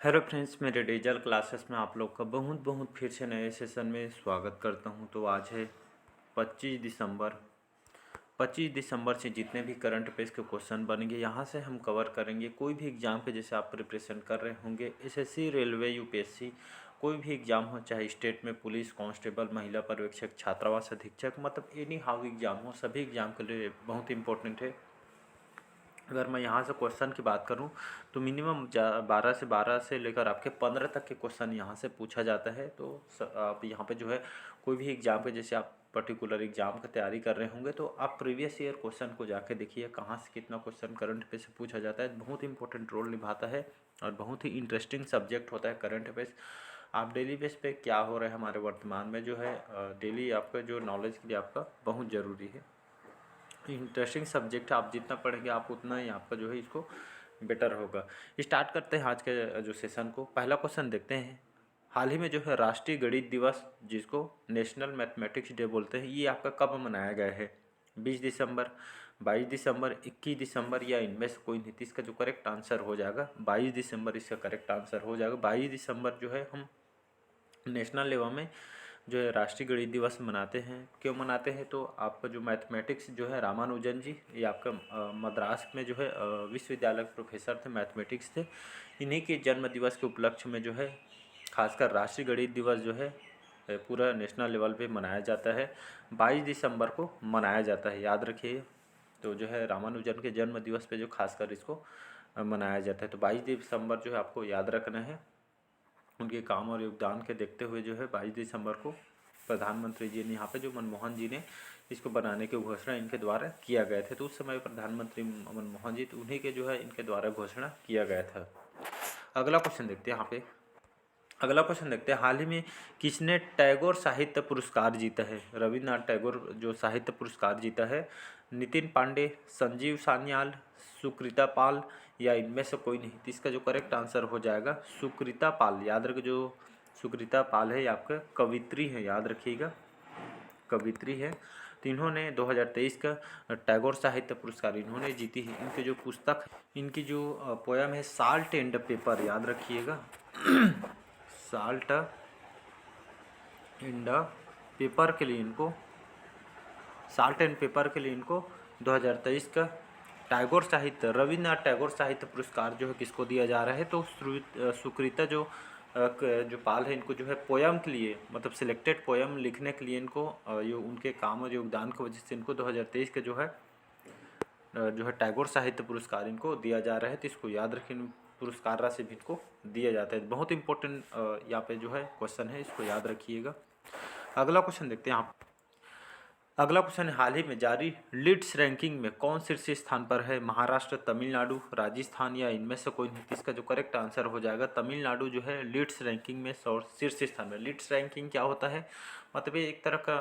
Hello friends, मेरे digital classes में आप लोग का बहुत बहुत फिर से नए सेशन में स्वागत करता हूं। तो आज है 25 दिसंबर। 25 दिसंबर से जितने भी करंट अफेयर्स के क्वेश्चन बनेंगे यहाँ से हम कवर करेंगे। कोई भी एग्ज़ाम के जैसे आप प्रिपरेशन कर रहे होंगे, एसएससी, रेलवे, यूपीएससी, कोई भी एग्ज़ाम हो, चाहे स्टेट में पुलिस कांस्टेबल, महिला पर्यवेक्षक, छात्रावास अधीक्षक, मतलब एनी हाउ एग्ज़ाम हो, सभी एग्ज़ाम के लिए बहुत इंपॉर्टेंट है। अगर मैं यहाँ से क्वेश्चन की बात करूँ तो मिनिमम 12 से लेकर आपके 15 तक के क्वेश्चन यहाँ से पूछा जाता है। तो आप यहाँ पे जो है कोई भी एग्ज़ाम के जैसे आप पर्टिकुलर एग्ज़ाम की तैयारी कर रहे होंगे तो आप प्रीवियस ईयर क्वेश्चन को जाके देखिए कहाँ से कितना क्वेश्चन करंट अफेयर से पूछा जाता है। बहुत इंपॉर्टेंट रोल निभाता है और बहुत ही इंटरेस्टिंग सब्जेक्ट होता है करंट अफेयर्स। आप डेली बेस पे क्या हो रहा है हमारे वर्तमान में जो है डेली आपका जो नॉलेज के लिए आपका बहुत ज़रूरी है। इंटरेस्टिंग सब्जेक्ट आप जितना पढ़ेंगे आप उतना ही आपका जो है इसको बेटर होगा। स्टार्ट करते हैं आज के जो सेशन को। पहला क्वेश्चन देखते हैं। हाल ही में जो है राष्ट्रीय गणित दिवस, जिसको नेशनल मैथमेटिक्स डे बोलते हैं, ये आपका कब मनाया गया है? 20 दिसंबर, 22 दिसंबर, 21 दिसंबर या इनमें से कोई नहीं? इसका जो करेक्ट आंसर हो जाएगा 22 दिसंबर, इसका करेक्ट आंसर हो जाएगा। 22 दिसंबर जो है हम नेशनल लेवल में जो है राष्ट्रीय गणित दिवस मनाते हैं। क्यों मनाते हैं? तो आपका जो मैथमेटिक्स जो है रामानुजन जी, ये आपका मद्रास में जो है विश्वविद्यालय के प्रोफेसर थे, मैथमेटिक्स थे। इन्हीं के जन्म दिवस के उपलक्ष्य में जो है खासकर राष्ट्रीय गणित दिवस जो है पूरा नेशनल लेवल पे मनाया जाता है। 22 दिसंबर को मनाया जाता है, याद रखिए। तो जो है रामानुजन के जन्म दिवस पे जो खासकर इसको मनाया जाता है। तो 22 दिसंबर जो है आपको याद रखना है। उनके काम और योगदान के देखते हुए जो है 22 दिसंबर को प्रधानमंत्री जी ने यहाँ पे जो मनमोहन जी ने इसको बनाने की घोषणा इनके द्वारा किया गया था। तो उस समय प्रधानमंत्री मनमोहन जी, तो उन्हीं के जो है इनके द्वारा घोषणा किया गया था। अगला क्वेश्चन देखते हैं यहाँ पे। अगला क्वेश्चन देखते हैं। हाल ही में किसने टैगोर साहित्य पुरस्कार जीता है? रविन्द्रनाथ टैगोर जो साहित्य पुरस्कार जीता है। नितिन पांडे, संजीव सान्याल, सुकृता पाल या इनमें से कोई नहीं? तो इसका जो करेक्ट आंसर हो जाएगा सुकृता पाल। याद रखिए, जो सुकृता पाल है ये आपका कवित्री है, याद रखिएगा, कवित्री है। तो इन्होंने 2023 का टैगोर साहित्य पुरस्कार इन्होंने जीती है। इनकी जो पुस्तक, इनकी जो पोयम है साल्ट एंड पेपर, याद रखिएगा, साल्ट एंड पेपर के लिए इनको, साल्ट एंड पेपर के लिए इनको 2023 का टैगोर साहित्य, रविन्द्रनाथ टैगोर साहित्य पुरस्कार जो है किसको दिया जा रहा है? तो सुकृता जो पाल है, इनको जो है पोयम के लिए, मतलब सिलेक्टेड पोयम लिखने के लिए इनको ये उनके काम और योगदान की वजह से इनको 2023 के जो है टैगोर साहित्य पुरस्कार इनको दिया जा रहा है। तो इसको याद रखें, पुरस्कार राशि भी इनको दिया जाता है। बहुत इंपॉर्टेंट यहाँ पे जो है क्वेश्चन है, इसको याद रखिएगा। अगला क्वेश्चन देखते हैं आप। अगला क्वेश्चन है। हाल ही में जारी लीड्स रैंकिंग में कौन शीर्ष स्थान पर है? महाराष्ट्र, तमिलनाडु, राजस्थान या इनमें से कोई नहीं? इसका जो करेक्ट आंसर हो जाएगा तमिलनाडु जो है लीड्स रैंकिंग में शीर्ष स्थान में। लीड्स रैंकिंग क्या होता है? मतलब ये एक तरह का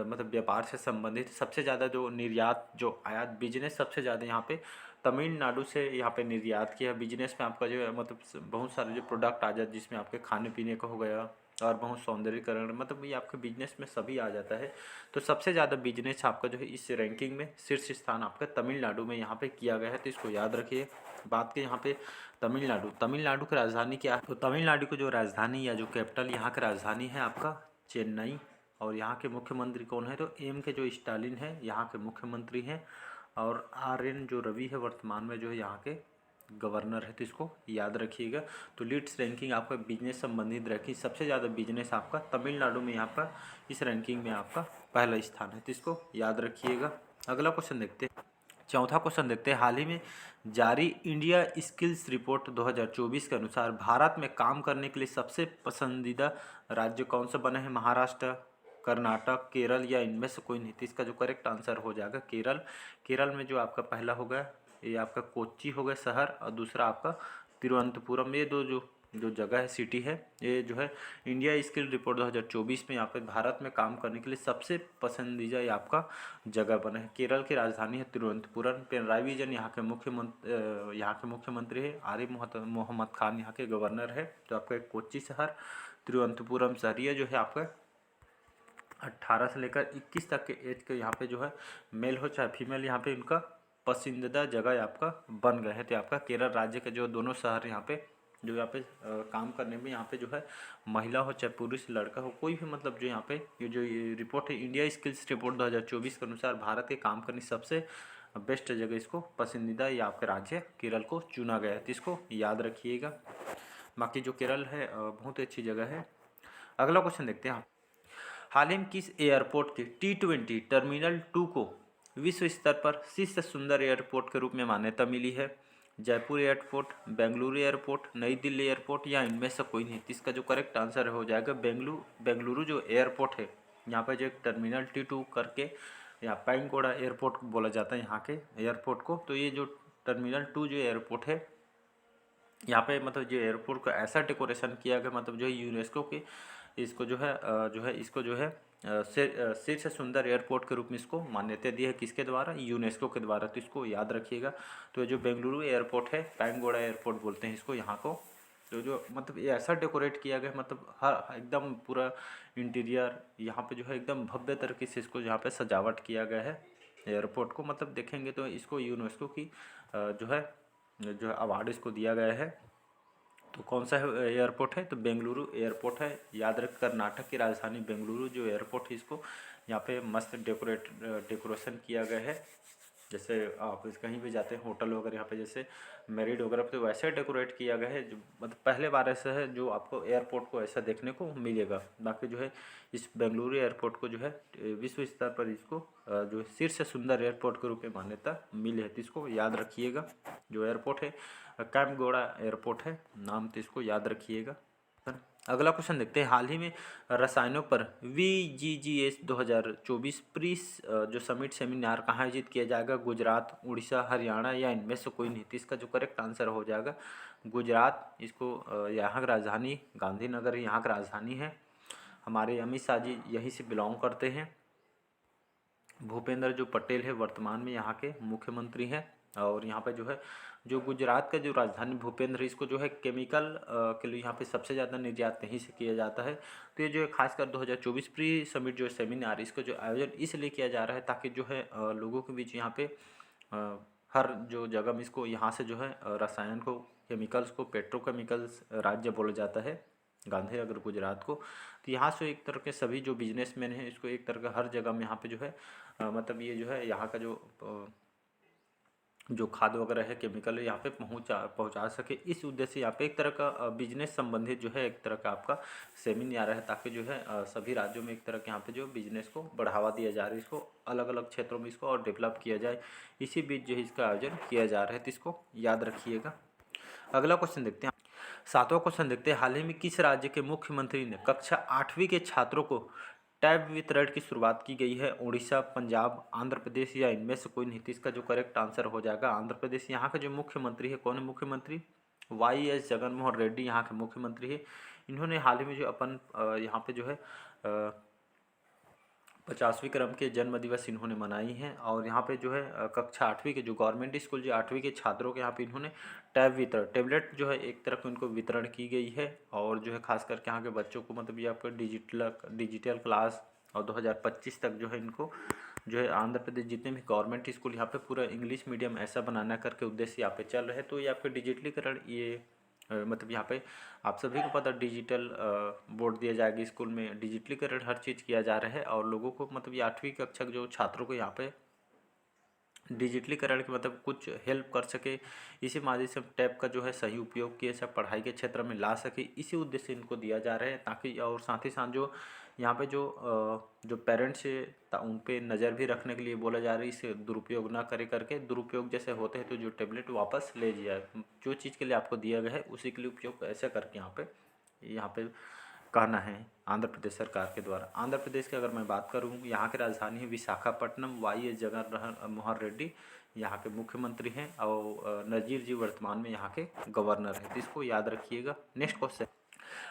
मतलब व्यापार से संबंधित सबसे ज़्यादा जो निर्यात, जो आयात, बिजनेस सबसे ज़्यादा यहाँ पे तमिलनाडु से यहाँ पे निर्यात किया। बिजनेस में आपका जो है मतलब बहुत सारे जो प्रोडक्ट आ जाते, जिसमें आपके खाने पीने का हो गया और बहुत सौंदर्यीकरण, मतलब ये आपके बिजनेस में सभी आ जाता है। तो सबसे ज़्यादा बिजनेस आपका जो है इस रैंकिंग में शीर्ष स्थान आपका तमिलनाडु में यहाँ पे किया गया है। तो इसको याद रखिए। बात की यहाँ पे तमिलनाडु, तमिलनाडु की राजधानी क्या है? तो तमिलनाडु की जो राजधानी या जो कैपिटल यहाँ की राजधानी है आपका चेन्नई। और यहाँ के मुख्यमंत्री कौन है? तो एम के जो स्टालिन है यहाँ के मुख्यमंत्री हैं। और आर एन जो रवि है वर्तमान में जो है यहाँ के गवर्नर है। तो इसको याद रखिएगा। तो लीड्स रैंकिंग आपका बिजनेस संबंधित रखी, सबसे ज़्यादा बिजनेस आपका तमिलनाडु में यहाँ पर इस रैंकिंग में आपका पहला स्थान है। तो इसको याद रखिएगा। अगला क्वेश्चन देखते हैं। चौथा क्वेश्चन देखते हैं। हाल ही में जारी इंडिया स्किल्स रिपोर्ट 2024 के अनुसार भारत में काम करने के लिए सबसे पसंदीदा राज्य कौन सा बना है? महाराष्ट्र, कर्नाटक, केरल या इनमें से कोई नहीं? तो इसका जो करेक्ट आंसर हो जाएगा केरल। केरल में जो आपका पहला होगा ये आपका कोच्चि हो गया शहर, और दूसरा आपका तिरुवनंतपुरम। ये दो जो जो जगह है, सिटी है, ये जो है इंडिया स्किल रिपोर्ट 2024 में यहाँ पे भारत में काम करने के लिए सबसे पसंदीदा ये आपका जगह बना है। केरल की राजधानी है तिरुवनंतपुरम। पिनराई विजयन यहाँ के मुख्यमंत्री है। आरिफ मोहम्मद खान यहाँ के गवर्नर है। तो आपका एक कोच्चि शहर, तिरुवनंतपुरम शहर, ये जो है आपका 18 से लेकर 21 तक के एज के यहाँ पे जो है मेल हो चाहे फीमेल, यहाँ पे इनका पसंदीदा जगह आपका बन गए हैं। तो आपका केरल राज्य के जो दोनों शहर यहाँ पे जो यहाँ पे काम करने में यहाँ पे जो है महिला हो चाहे पुरुष लड़का हो कोई भी, मतलब जो यहाँ पे ये रिपोर्ट है इंडिया स्किल्स रिपोर्ट 2024 के अनुसार भारत के काम करने सबसे बेस्ट जगह इसको पसंदीदा या आपके राज्य केरल को चुना गया है, तो इसको याद रखिएगा। बाकी जो केरल है बहुत ही अच्छी जगह है। अगला क्वेश्चन देखते हैं। हाल ही में किस एयरपोर्ट के T20 टर्मिनल 2 को विश्व स्तर पर सबसे सुंदर एयरपोर्ट के रूप में मान्यता मिली है? जयपुर एयरपोर्ट, बेंगलुरु एयरपोर्ट, नई दिल्ली एयरपोर्ट या इनमें से कोई नहीं? इसका जो करेक्ट आंसर हो जाएगा बेंगलुरु जो एयरपोर्ट है, यहाँ पर जो एक टर्मिनल T2 करके या पैंगोड़ा एयरपोर्ट बोला जाता है यहाँ के एयरपोर्ट को, तो ये जो टर्मिनल 2 जो एयरपोर्ट है यहाँ पे मतलब जो एयरपोर्ट को ऐसा डेकोरेशन किया गया, मतलब जो यूनेस्को के इसको जो है शीर्ष सुंदर एयरपोर्ट के रूप में इसको मान्यता दी है, किसके द्वारा? यूनेस्को के द्वारा, तो इसको याद रखिएगा। तो जो बेंगलुरु एयरपोर्ट है, पैंगोड़ा एयरपोर्ट बोलते हैं इसको यहाँ को, तो जो मतलब ये ऐसा डेकोरेट किया गया, मतलब हर एकदम पूरा इंटीरियर यहाँ पे जो है एकदम भव्य तरीके से इसको यहाँ पे सजावट किया गया है एयरपोर्ट को, मतलब देखेंगे तो इसको यूनेस्को की जो है अवार्ड इसको दिया गया है। तो कौन सा एयरपोर्ट है? तो बेंगलुरु एयरपोर्ट है, याद रख। कर्नाटक की राजधानी बेंगलुरु जो एयरपोर्ट है इसको यहाँ पे मस्त डेकोरेशन किया गया है। जैसे आप कहीं भी जाते हैं होटल वगैरह यहाँ पे जैसे मैरिड वगैरह तो वैसे डेकोरेट किया गया है, जो मतलब पहले बार ऐसा है जो आपको एयरपोर्ट को ऐसा देखने को मिलेगा। बाकी जो है इस बेंगलुरु एयरपोर्ट को जो है विश्व स्तर पर इसको जो शीर्ष सुंदर एयरपोर्ट के रूप में मान्यता मिली है, तो इसको याद रखिएगा। जो एयरपोर्ट है कैंपगोड़ा एयरपोर्ट है नाम, तो इसको याद रखिएगा। अगला क्वेश्चन देखते हैं। हाल ही में रसायनों पर VGGS 2024 प्री जो समिट सेमिनार कहाँ आयोजित किया जाएगा? गुजरात, उड़ीसा, हरियाणा या इनमें से कोई नहीं? तो इसका जो करेक्ट आंसर हो जाएगा गुजरात। इसको यहाँ की राजधानी गांधीनगर यहाँ की राजधानी है। हमारे अमित शाह जी यहीं से बिलोंग करते हैं। भूपेंद्र जो पटेल है वर्तमान में यहाँ के मुख्यमंत्री हैं। और यहाँ पे जो है जो गुजरात का जो राजधानी भूपेंद्र, इसको जो है केमिकल के लिए यहाँ पे सबसे ज़्यादा निर्यात यहीं से किया जाता है। तो ये जो है खासकर 2024 प्री समिट जो सेमिनार, इसको जो आयोजन इसलिए किया जा रहा है ताकि जो है लोगों के बीच यहाँ पे हर जो जगह में इसको यहाँ से जो है रसायन को, केमिकल्स को, पेट्रोकेमिकल्स राज्य बोला जाता है गांधीनगर गुजरात को। तो यहाँ से एक तरह के सभी जो बिजनेसमैन हैं इसको एक तरह का हर जगह में यहाँ पे जो है मतलब ये जो है यहाँ का जो खाद वगैरह है केमिकल यहाँ पे पहुँचा सके, इस उद्देश्य से यहाँ पे एक तरह का बिजनेस संबंधित जो है एक तरह का आपका सेमिनार है, ताकि जो है सभी राज्यों में एक तरह के यहाँ पे जो बिजनेस को बढ़ावा दिया जा रहा है, इसको अलग अलग क्षेत्रों में इसको और डेवलप किया जाए, इसी बीच जो है इसका आयोजन किया जा रहा है, तो इसको याद रखिएगा। अगला क्वेश्चन देखते हैं। 7वां क्वेश्चन देखते हैं। हाल ही में किस राज्य के मुख्यमंत्री ने कक्षा 8वीं के छात्रों को टैब वितरण की शुरुआत की गई है? उड़ीसा, पंजाब, आंध्र प्रदेश या इनमें से कोई नहीं? तो इसका जो करेक्ट आंसर हो जाएगा आंध्र प्रदेश। यहाँ के जो मुख्यमंत्री है, कौन है मुख्यमंत्री? YS जगनमोहन रेड्डी यहाँ के मुख्यमंत्री है। इन्होंने हाल ही में जो अपन यहाँ पे जो है 50वीं क्रम के जन्म दिवस इन्होंने मनाई हैं। और यहाँ पे जो है कक्षा 8वीं के जो गवर्नमेंट स्कूल जो 8वीं के छात्रों के यहाँ पे इन्होंने टेबलेट जो है एक तरफ उनको वितरण की गई है। और जो है खास करके यहाँ के बच्चों को मतलब ये आपका डिजिटल क्लास, और 2025 तक जो है इनको जो है आंध्र प्रदेश जितने भी गवर्नमेंट स्कूल यहाँ पे पूरा इंग्लिश मीडियम ऐसा बनाना करके उद्देश्य यहाँ पे चल रहे हैं। तो ये आपके डिजिटलीकरण ये मतलब यहाँ पे आप सभी को पता डिजिटल बोर्ड दिया जाएगा स्कूल में, डिजिटलीकरण हर चीज़ किया जा रहा है। और लोगों को मतलब ये 8वीं कक्षा के जो छात्रों को यहाँ पे डिजिटलीकरण के मतलब कुछ हेल्प कर सके, इसी माध्यम से टैब का जो है सही उपयोग किए सब पढ़ाई के क्षेत्र में ला सके, इसी उद्देश्य से इनको दिया जा रहा है। ताकि और साथ ही साथ जो यहाँ पे जो पेरेंट्स है उन पे नज़र भी रखने के लिए बोला जा रहा है, इसे दुरुपयोग ना करे करके, दुरुपयोग जैसे होते हैं तो जो टेबलेट वापस ले जाए, जो चीज़ के लिए आपको दिया गया है उसी के लिए उपयोग ऐसे करके यहाँ पे कहना है आंध्र प्रदेश सरकार के द्वारा। आंध्र प्रदेश की अगर मैं बात करूँ, यहाँ की राजधानी है विशाखापट्टनम। YS जगनमोहन रेड्डी यहाँ के मुख्यमंत्री हैं। और नजीर जी वर्तमान में यहाँ के गवर्नर हैं, तो इसको याद रखिएगा। नेक्स्ट क्वेश्चन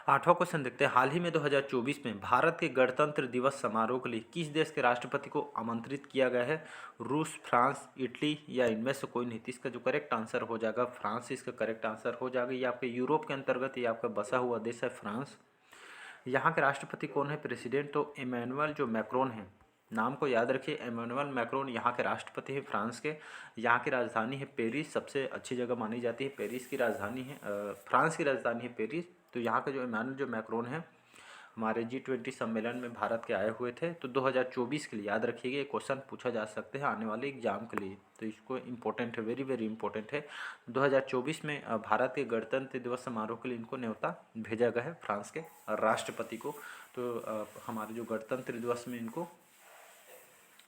8वां क्वेश्चन देखते हैं। हाल ही में 2024 में भारत के गणतंत्र दिवस समारोह के लिए किस देश के राष्ट्रपति को आमंत्रित किया गया है? रूस, फ्रांस, इटली या इनमें से कोई नहीं? इसका जो करेक्ट आंसर हो जाएगा फ्रांस, इसका करेक्ट आंसर हो जाएगा। ये आपके यूरोप के अंतर्गत ये आपका बसा हुआ देश है फ्रांस। यहाँ के राष्ट्रपति कौन है? प्रेसिडेंट तो इमैनुअल जो मैक्रोन है नाम को याद रखिए, इमैनुअल मैक्रोन यहाँ के राष्ट्रपति हैं फ्रांस के। यहाँ की राजधानी है पेरिस, सबसे अच्छी जगह मानी जाती है, पेरिस की राजधानी है, फ्रांस की राजधानी है पेरिस। तो यहाँ के जो इमैनुअल जो मैक्रोन है हमारे G20 सम्मेलन में भारत के आए हुए थे। तो 2024 के लिए याद रखिएगा, ये क्वेश्चन पूछा जा सकते हैं आने वाले एग्जाम के लिए, तो इसको इम्पोर्टेंट है, वेरी वेरी इंपॉर्टेंट है। 2024 में भारत के गणतंत्र दिवस समारोह के लिए इनको न्योता भेजा गया है फ्रांस के राष्ट्रपति को। तो हमारे जो गणतंत्र दिवस में इनको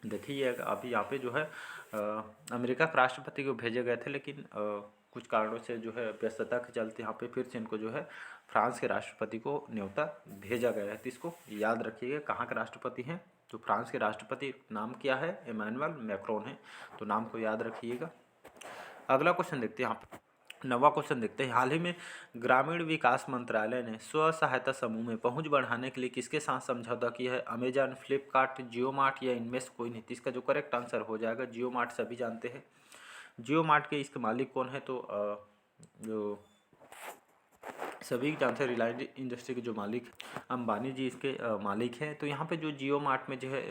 देखिए, अभी यहाँ पे जो है अमेरिका के राष्ट्रपति को भेजे गए थे, लेकिन कुछ कारणों से जो है व्यस्तता के चलते यहाँ पे फिर से इनको जो है फ्रांस के राष्ट्रपति को न्योता भेजा गया है। तो इसको याद रखिएगा, कहाँ के राष्ट्रपति हैं, तो फ्रांस के राष्ट्रपति नाम क्या है, इमैनुअल मैक्रोन है, तो नाम को याद रखिएगा। अगला क्वेश्चन देखते हैं यहाँ पे, 9वां क्वेश्चन देखते हैं। हाल ही में ग्रामीण विकास मंत्रालय ने स्व सहायता समूह में पहुंच बढ़ाने के लिए किसके साथ समझौता किया है, अमेजन, फ्लिपकार्ट, जियो मार्ट या इनमें से कोई नहीं। इसका जो करेक्ट आंसर हो जाएगा जियो मार्ट, सभी जानते हैं जियो मार्ट के इसके मालिक कौन है, तो जो सभी जानते हैं रिलायंस इंडस्ट्री के जो मालिक अंबानी जी इसके मालिक हैं। तो यहाँ पे जो जियो मार्ट में जो है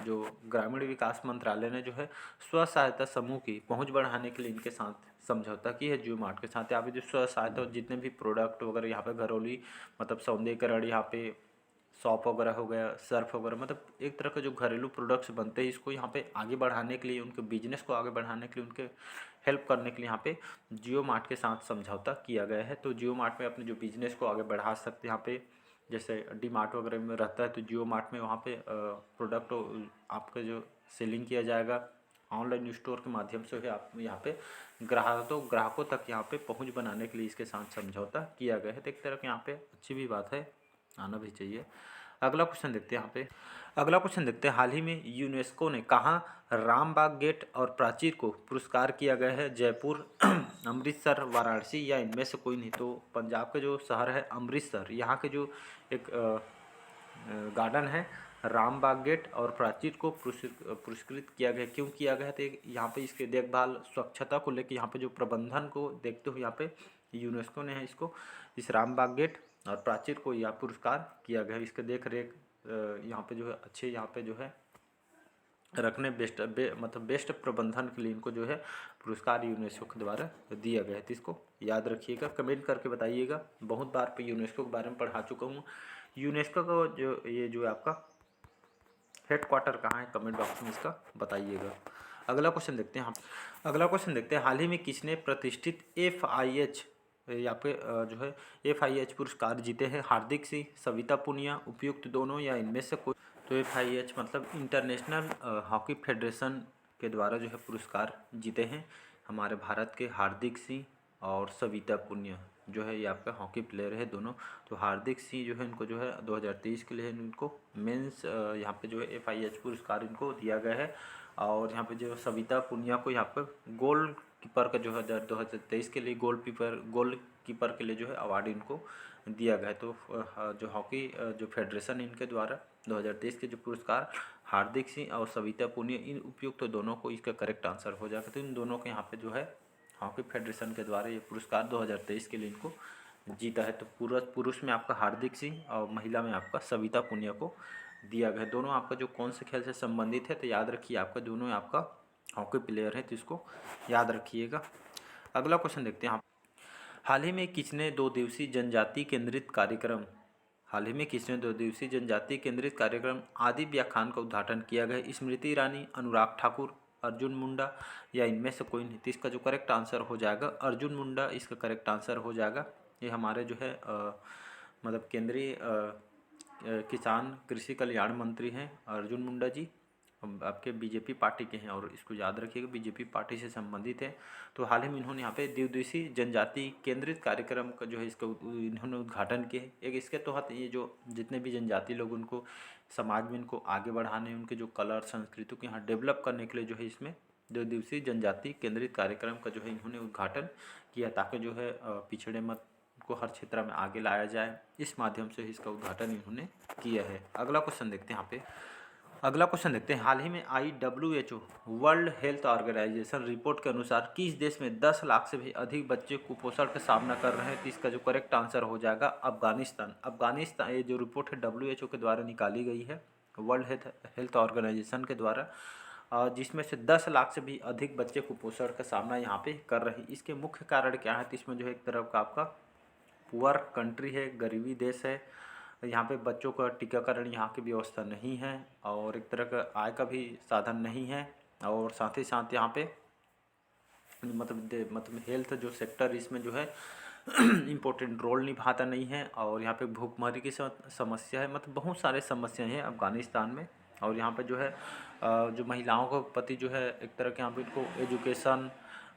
जो ग्रामीण विकास मंत्रालय ने जो है स्व सहायता समूह की पहुंच बढ़ाने के लिए इनके साथ समझौता की है जियो मार्ट के साथ। यहाँ पे जो स्व सहायता जितने भी प्रोडक्ट वगैरह यहाँ पे घरेलू मतलब सौंदर्यीकरण, यहाँ पे सॉप वगैरह हो गया, सर्फ वगैरह, मतलब एक तरह के जो घरेलू प्रोडक्ट्स बनते हैं, इसको यहाँ पे आगे बढ़ाने के लिए, उनके बिजनेस को आगे बढ़ाने के लिए, उनके हेल्प करने के लिए यहाँ पे जियो मार्ट के साथ समझौता किया गया है। तो जियो मार्ट में अपने जो बिजनेस को आगे बढ़ा सकते हैं, यहाँ पे जैसे डी मार्ट वगैरह में रहता है, तो जियो मार्ट में वहाँ पे प्रोडक्ट आपका जो सेलिंग किया जाएगा ऑनलाइन स्टोर के माध्यम से है। आप यहाँ पे ग्राहकों तक यहाँ पे पहुँच बनाने के लिए इसके साथ समझौता किया गया है। तो एक तरह के यहाँ पे अच्छी भी बात है, आना भी चाहिए। अगला क्वेश्चन देखते हैं यहाँ पे, अगला क्वेश्चन देखते हैं। हाल ही में यूनेस्को ने कहाँ रामबाग गेट और प्राचीर को पुरस्कार किया गया है, जयपुर, अमृतसर, वाराणसी या इनमें से कोई नहीं। तो पंजाब का जो शहर है अमृतसर, यहाँ के जो एक गार्डन है रामबाग गेट और प्राचीर को पुरस्कृत किया गया। क्यों किया गया, तो यहाँ पे इसके देखभाल स्वच्छता को लेकर, यहाँ पे जो प्रबंधन को देखते हुए यहाँ पे यूनेस्को ने है इसको, इस रामबाग गेट और प्राचीर को यह पुरस्कार किया गया है। इसके देख रेख यहाँ पे जो है अच्छे यहाँ पे जो है रखने मतलब बेस्ट प्रबंधन के लिए इनको जो है पुरस्कार यूनेस्को के द्वारा दिया गया है। तो इसको याद रखिएगा, कमेंट करके बताइएगा। बहुत बार पे यूनेस्को के बारे में पढ़ा चुका हूँ। यूनेस्को का जो ये जो आपका हेड क्वार्टर कहाँ है, कमेंट बॉक्स में इसका बताइएगा। अगला क्वेश्चन देखते हैं अगला क्वेश्चन देखते हैं। हाल ही में किसने प्रतिष्ठित FIH यहाँ पे जो है FIH पुरस्कार जीते हैं, हार्दिक सिंह, सविता पुनिया, उपयुक्त दोनों या इनमें से कोई। तो FIH मतलब इंटरनेशनल हॉकी फेडरेशन के द्वारा जो है पुरस्कार जीते हैं हमारे भारत के हार्दिक सिंह और सविता पुनिया, जो है ये आपका हॉकी प्लेयर है दोनों। तो हार्दिक सिंह जो है इनको जो है 2023 के लिए इनको मेंस यहाँ पे जो है FIH पुरस्कार इनको दिया गया है। और यहाँ पे जो सविता पुनिया को यहाँ पर गोल कीपर का जो है 2023 के लिए गोल कीपर के लिए जो है अवार्ड इनको दिया गया है। तो जो हॉकी जो फेडरेशन इनके द्वारा 2023 के जो पुरस्कार हार्दिक सिंह और सविता पुनिया, इन उपयुक्त तो दोनों को इसका करेक्ट आंसर हो जाएगा। तो इन दोनों के यहाँ पे जो है हॉकी फेडरेशन के द्वारा ये पुरस्कार 2023 के लिए इनको जीता है। तो पुरुष में आपका हार्दिक सिंह और महिला में आपका सविता पुनिया को दिया गया है। दोनों आपका जो कौन से खेल से संबंधित है, तो याद रखिए आपका दोनों आपका हॉकी प्लेयर है, तो इसको याद रखिएगा। अगला क्वेश्चन देखते हैं। हाल ही में किसने 2 दिवसीय जनजाति केंद्रित कार्यक्रम आदि व्याख्यान का उद्घाटन किया गया, स्मृति ईरानी, अनुराग ठाकुर, अर्जुन मुंडा या इनमें से कोई नहीं। तो इसका जो करेक्ट आंसर हो जाएगा अर्जुन मुंडा, इसका करेक्ट आंसर हो जाएगा। ये हमारे जो है मतलब केंद्रीय किसान कृषि कल्याण मंत्री हैं अर्जुन मुंडा जी, आपके बीजेपी पार्टी के हैं, और इसको याद रखिएगा बीजेपी पार्टी से संबंधित है। तो हाल ही में इन्होंने यहाँ पे द्विदिवसीय जनजाति केंद्रित कार्यक्रम का जो है इसका इन्होंने उद्घाटन किया है। एक इसके तहत ये जो जितने भी जनजाति लोग उनको समाज में इनको आगे बढ़ाने, उनके जो कला संस्कृति को यहाँ डेवलप करने के लिए जो है इसमें 2 दिवसीय जनजाति केंद्रित कार्यक्रम का जो है इन्होंने उद्घाटन किया, ताकि जो है पिछड़े मत को हर क्षेत्र में आगे लाया जाए, इस माध्यम से इसका उद्घाटन इन्होंने किया है। अगला क्वेश्चन देखते हैं यहाँ पे, अगला क्वेश्चन देखते हैं। हाल ही में WHO world health organization report के अनुसार किस देश में 10 लाख से भी अधिक बच्चे कुपोषण का सामना कर रहे हैं, तो इसका जो करेक्ट आंसर हो जाएगा अफगानिस्तान। ये जो रिपोर्ट है WHO के द्वारा निकाली गई है, वर्ल्ड हेल्थ ऑर्गेनाइजेशन के द्वारा, जिसमें से 10 लाख से भी अधिक बच्चे कुपोषण का सामना यहाँ पे कर रहे हैं। इसके मुख्य कारण क्या है? तो इसमें जो है एक तरफ का आपका पुअर कंट्री है, गरीबी देश है, यहाँ पे बच्चों का टीकाकरण यहाँ की व्यवस्था नहीं है, और एक तरह का आय का भी साधन नहीं है, और साथ ही साथ यहाँ पे मतलब हेल्थ जो सेक्टर इसमें जो है इम्पोर्टेंट रोल निभाता नहीं है, और यहाँ पे भूखमरी की समस्या है। मतलब बहुत सारे समस्याएं हैं अफ़गानिस्तान में। और यहाँ पे जो है जो महिलाओं को प्रति जो है एक तरह के यहाँ पे इनको एजुकेशन,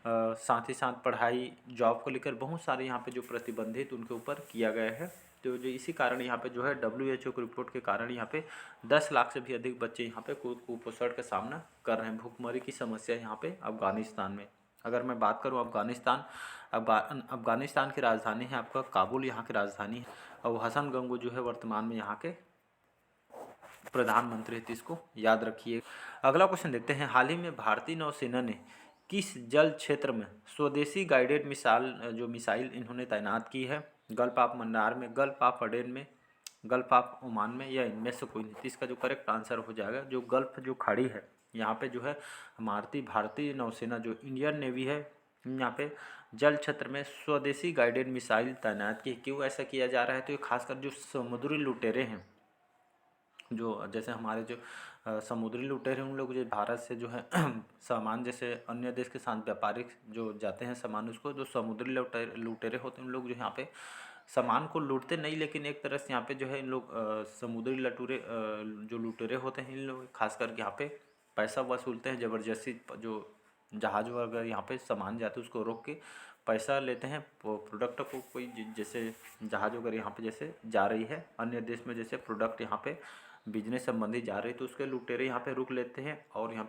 साथ ही साथ पढ़ाई, जॉब को लेकर बहुत सारे यहाँ पे जो प्रतिबंधित उनके ऊपर किया गया है। तो जो इसी कारण यहाँ पे जो है WHO की रिपोर्ट के कारण यहाँ पे 10 लाख से भी अधिक बच्चे यहाँ पे कुपोषण का सामना कर रहे हैं। भूखमरी की समस्या यहाँ पे अफ़गानिस्तान में। अगर मैं बात करूँ अफ़गानिस्तान की राजधानी है आपका काबुल, यहाँ की राजधानी है, और हसन गंगू जो है वर्तमान में यहाँ के प्रधानमंत्री थे, इसको याद रखिए। अगला क्वेश्चन देखते हैं, हाल ही में भारतीय नौसेना ने किस जल क्षेत्र में स्वदेशी गाइडेड मिसाइल इन्होंने तैनात की है? गल्फ ऑफ मन्नार में, गल्फ ऑफ अडेन में, गल्फ ऑफ ओमान में, या इनमें से कोई नहीं? तो इसका जो करेक्ट आंसर हो जाएगा, जो गल्फ जो खाड़ी है यहाँ पे जो है हमारी भारतीय नौसेना जो इंडियन नेवी है यहाँ पे जल क्षेत्र में स्वदेशी गाइडेड मिसाइल तैनात की। क्यों ऐसा किया जा रहा है? तो ये खासकर जो समुद्री लुटेरे हैं, जो जैसे हमारे जो समुद्री लुटेरे, उन लोग जो भारत से जो है सामान, जैसे अन्य देश के साथ व्यापारिक जो जाते हैं सामान, उसको जो समुद्री लुटेरे होते हैं, उन लोग जो यहाँ पे सामान को लूटते नहीं, लेकिन एक तरह से यहाँ पे जो है इन लोग समुद्री जो लुटेरे होते हैं, इन लोग खास करके यहाँ पे पैसा वसूलते हैं ज़बरदस्ती। जो जहाज अगर यहाँ पे सामान जाते हैं उसको रोक के पैसा लेते हैं। प्रोडक्ट को कोई जैसे जहाज अगर यहाँ पे जैसे जा रही है अन्य देश में, जैसे प्रोडक्ट यहाँ पे बिजनेस संबंधी जा रही है, तो उसके लुटेरे यहाँ पे रुक लेते हैं और यहाँ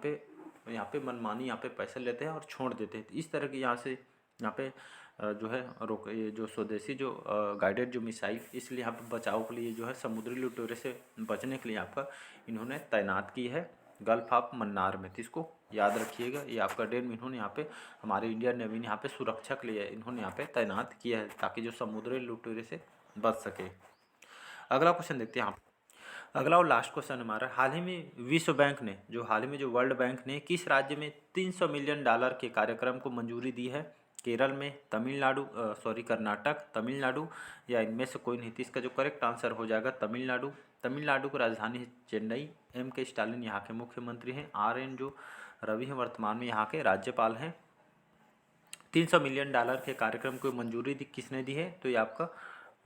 पे मनमानी यहाँ पे पैसे लेते हैं और छोड़ देते हैं। इस तरह की यहाँ पे जो है रोक, ये जो स्वदेशी जो गाइडेड जो मिसाइल, इसलिए यहाँ पे बचाव के लिए जो है समुद्री लुटेरे से बचने के लिए आपका इन्होंने तैनात की है गल्फ ऑफ मन्नार में। तो इसको याद रखिएगा, ये आपका डेन में इन्होंने यहाँ पे हमारे इंडियन नेवी ने यहाँ पे सुरक्षा के लिए इन्होंने यहाँ पे तैनात किया है, ताकि जो समुद्री लुटेरे से बच सके। अगला क्वेश्चन देखते हैं यहाँ। अगला और लास्ट क्वेश्चन हमारा, हाल ही में विश्व बैंक ने हाल ही में जो वर्ल्ड बैंक ने किस राज्य में $300 मिलियन के कार्यक्रम को मंजूरी दी है? केरल में, कर्नाटक, तमिलनाडु, या इनमें से कोई नहीं? तो इसका जो करेक्ट आंसर हो जाएगा तमिलनाडु। तमिलनाडु की राजधानी है चेन्नई। M.K. स्टालिन यहाँ के मुख्यमंत्री हैं। R.N. जो रवि हैं वर्तमान में यहाँ के राज्यपाल हैं। $300 मिलियन के कार्यक्रम को मंजूरी किसने दी है? तो ये आपका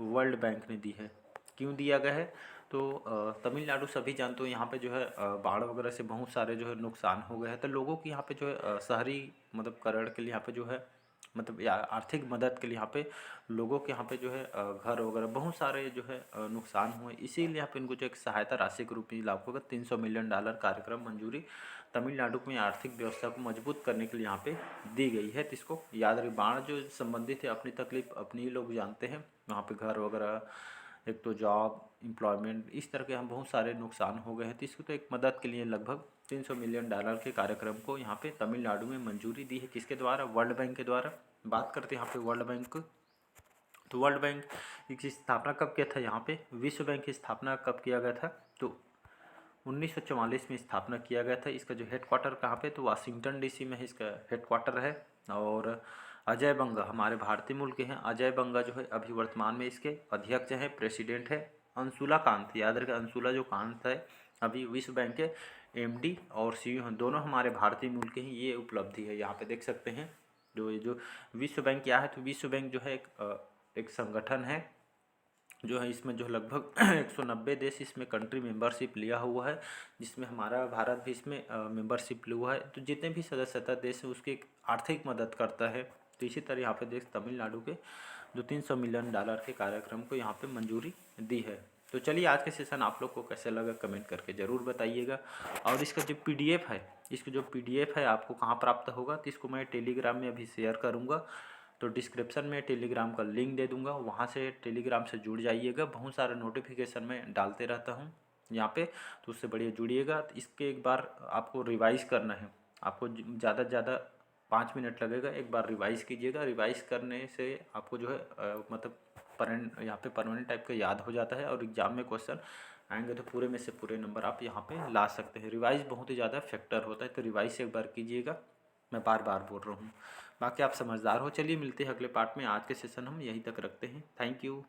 वर्ल्ड बैंक ने दी है। क्यों दिया गया है? तो तमिलनाडु सभी जानते हो यहाँ पे जो है बाढ़ वगैरह से बहुत सारे जो है नुकसान हो गए हैं, तो लोगों की यहाँ पे जो है शहरी मतलब करण के लिए यहाँ पे जो है मतलब या आर्थिक मदद के लिए यहाँ पे लोगों के यहाँ पे जो है घर वगैरह बहुत सारे जो है नुकसान हुए, इसीलिए यहाँ पे इनको जो एक सहायता राशि के रूप में लाभ होगा $300 मिलियन कार्यक्रम मंजूरी तमिलनाडु में आर्थिक व्यवस्था को मजबूत करने के लिए यहाँ पे दी गई है। तो इसको याद रखिए, बाढ़ जो संबंधित है अपनी तकलीफ अपनी ही लोग जानते हैं, वहाँ पे घर वगैरह, एक तो जॉब, एम्प्लॉयमेंट, इस तरह के हम बहुत सारे नुकसान हो गए हैं। तो इसको तो एक मदद के लिए लगभग $300 मिलियन के कार्यक्रम को यहाँ पे तमिलनाडु में मंजूरी दी है। किसके द्वारा? वर्ल्ड बैंक के द्वारा। बात करते हैं यहाँ पे वर्ल्ड बैंक। तो वर्ल्ड बैंक की स्थापना कब किया था? यहाँ पे विश्व बैंक की स्थापना कब किया गया था? तो 1944 में स्थापना किया गया था। इसका जो हेडक्वार्टर कहाँ पे? तो वाशिंगटन DC में इसका हेडक्वार्टर है। और अजय बंगा हमारे भारतीय मूल के हैं। अजय बंगा जो है अभी वर्तमान में इसके अध्यक्ष हैं, प्रेसिडेंट है। अंशुला कांत, याद रखें अंशुला जो कांत है अभी विश्व बैंक के MD और CEO हैं, दोनों हमारे भारतीय मूल के हैं। ये उपलब्धि है, यहाँ पे देख सकते हैं। जो विश्व बैंक क्या है? तो विश्व बैंक जो है एक संगठन है जो है, इसमें जो लगभग 190 देश इसमें कंट्री मेंबरशिप लिया हुआ है, जिसमें हमारा भारत भी इसमें मेंबरशिप लिया हुआ है। तो जितने भी सदस्यता देश है उसकी आर्थिक मदद करता है। तो इसी तरह यहाँ पे देश तमिलनाडु के जो $300 मिलियन के कार्यक्रम को यहाँ पे मंजूरी दी है। तो चलिए आज के सेशन आप लोग को कैसे लगा कमेंट करके ज़रूर बताइएगा। और इसका जो PDF है आपको कहाँ प्राप्त होगा? तो इसको मैं टेलीग्राम में अभी शेयर करूँगा, तो डिस्क्रिप्शन में टेलीग्राम का लिंक दे दूंगा, वहाँ से टेलीग्राम से जुड़ जाइएगा। बहुत सारे नोटिफिकेशन में डालते रहता हूँ यहाँ पे, तो उससे बढ़िया जुड़िएगा। तो इसके एक बार आपको रिवाइज़ करना है, आपको ज़्यादा से ज़्यादा 5 मिनट लगेगा, एक बार रिवाइज़ कीजिएगा। रिवाइज़ करने से आपको जो है मतलब यहाँ पे परमानेंट टाइप का याद हो जाता है और एग्जाम में क्वेश्चन आएंगे तो पूरे में से पूरे नंबर आप यहाँ पे ला सकते हैं। रिवाइज बहुत ही ज़्यादा फैक्टर होता है, तो रिवाइज से एक बार कीजिएगा, मैं बार बार बोल रहा हूँ। बाकी आप समझदार हो। चलिए मिलते हैं अगले पार्ट में। आज के सेशन हम यहीं तक रखते हैं। Thank you.